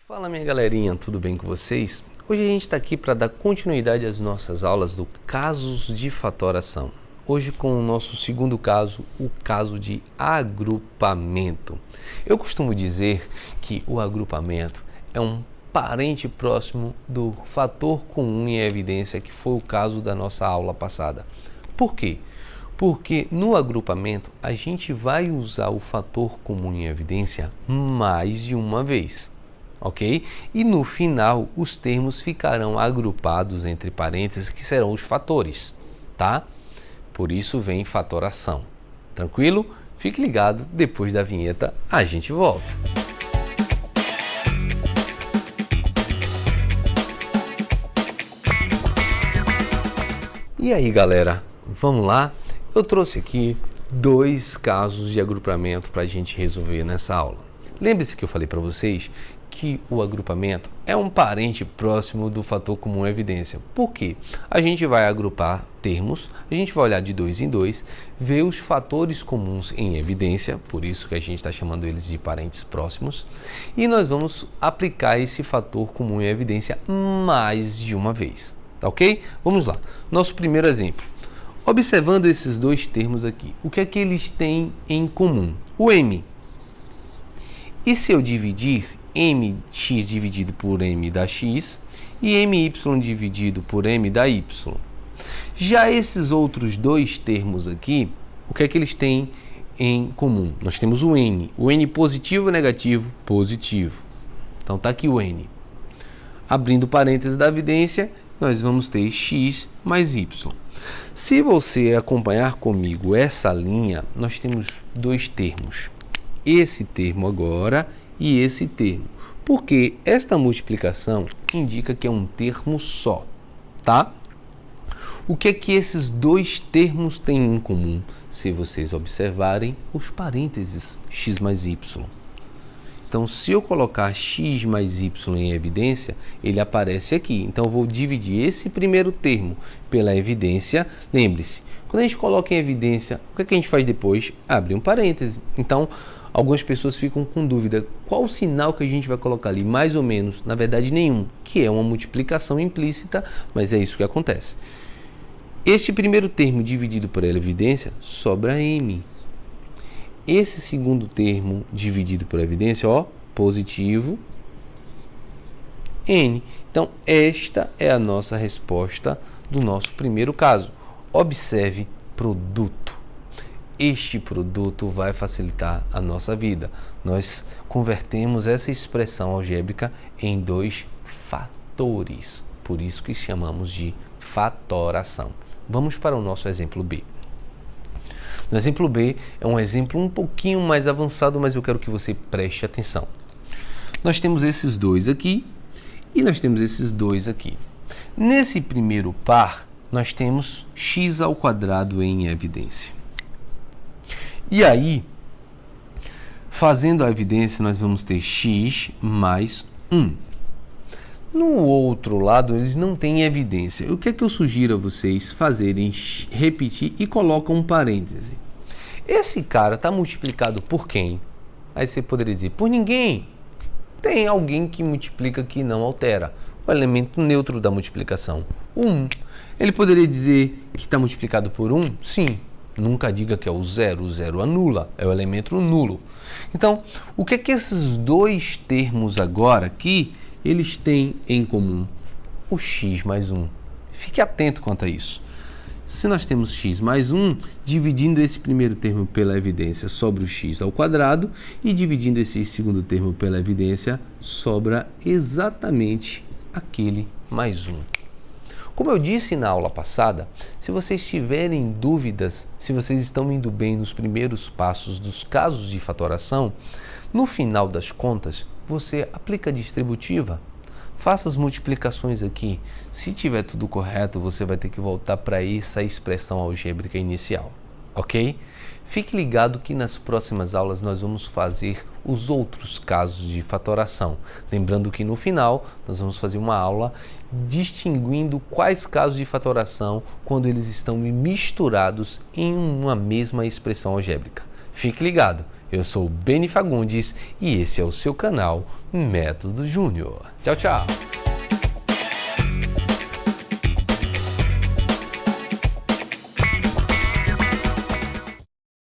Fala minha galerinha, tudo bem com vocês? Hoje a gente está aqui para dar continuidade às nossas aulas do casos de fatoração. Hoje com o nosso segundo caso, o caso de agrupamento. Eu costumo dizer que o agrupamento é um parente próximo do fator comum em evidência, que foi o caso da nossa aula passada. Por quê? Porque no agrupamento a gente vai usar o fator comum em evidência mais de uma vez. Ok? E no final, os termos ficarão agrupados entre parênteses, que serão os fatores, tá? Por isso vem fatoração. Tranquilo? Fique ligado, depois da vinheta a gente volta. E aí, galera, vamos lá? Eu trouxe aqui dois casos de agrupamento para a gente resolver nessa aula. Lembre-se que eu falei para vocês que o agrupamento é um parente próximo do fator comum em evidência. Por quê? A gente vai agrupar termos, a gente vai olhar de dois em dois, ver os fatores comuns em evidência, por isso que a gente está chamando eles de parentes próximos, e nós vamos aplicar esse fator comum em evidência mais de uma vez, tá ok? Vamos lá. Nosso primeiro exemplo. Observando esses dois termos aqui, o que é que eles têm em comum? O M. E se eu dividir mx dividido por m da x e my dividido por m da y? Já esses outros dois termos aqui, o que é que eles têm em comum? Nós temos o n positivo ou negativo? Positivo. Então tá aqui o n. Abrindo parênteses da evidência, nós vamos ter x mais y. Se você acompanhar comigo essa linha, nós temos dois termos. Esse termo agora e esse termo, porque esta multiplicação indica que é um termo só, tá? O que é que esses dois termos têm em comum? Se vocês observarem os parênteses x mais y. Então, se eu colocar x mais y em evidência, ele aparece aqui. Então, eu vou dividir esse primeiro termo pela evidência. Lembre-se, quando a gente coloca em evidência, o que é que a gente faz depois? Abre um parêntese. Então, algumas pessoas ficam com dúvida, qual o sinal que a gente vai colocar ali? Mais ou menos, na verdade nenhum, que é uma multiplicação implícita, mas é isso que acontece. Este primeiro termo dividido por evidência, sobra m. Esse segundo termo dividido por evidência, ó, positivo, n. Então, esta é a nossa resposta do nosso primeiro caso. Observe produto. Este produto vai facilitar a nossa vida. Nós convertemos essa expressão algébrica em dois fatores, por isso que chamamos de fatoração. Vamos para o nosso exemplo B. No exemplo B é um exemplo um pouquinho mais avançado, mas eu quero que você preste atenção. Nós temos esses dois aqui e nós temos esses dois aqui. Nesse primeiro par, nós temos x ao quadrado em evidência. E aí, fazendo a evidência, nós vamos ter x mais 1. No outro lado, eles não têm evidência. O que é que eu sugiro a vocês fazerem? Repetir e colocam um parêntese. Esse cara está multiplicado por quem? Aí você poderia dizer, por ninguém. Tem alguém que multiplica que não altera. O elemento neutro da multiplicação, 1. Ele poderia dizer que está multiplicado por 1? Sim. Nunca diga que é o zero anula, é o elemento nulo. Então, o que é que esses dois termos agora aqui, eles têm em comum? O x mais 1. Fique atento quanto a isso. Se nós temos x mais 1, dividindo esse primeiro termo pela evidência, sobra o x ao quadrado, e dividindo esse segundo termo pela evidência, sobra exatamente aquele mais 1. Como eu disse na aula passada, se vocês tiverem dúvidas, se vocês estão indo bem nos primeiros passos dos casos de fatoração, no final das contas, você aplica a distributiva. Faça as multiplicações aqui. Se tiver tudo correto, você vai ter que voltar para essa expressão algébrica inicial, ok? Fique ligado que nas próximas aulas nós vamos fazer os outros casos de fatoração. Lembrando que no final nós vamos fazer uma aula distinguindo quais casos de fatoração quando eles estão misturados em uma mesma expressão algébrica. Fique ligado, eu sou Beni Fagundes e esse é o seu canal Método Júnior. Tchau, tchau!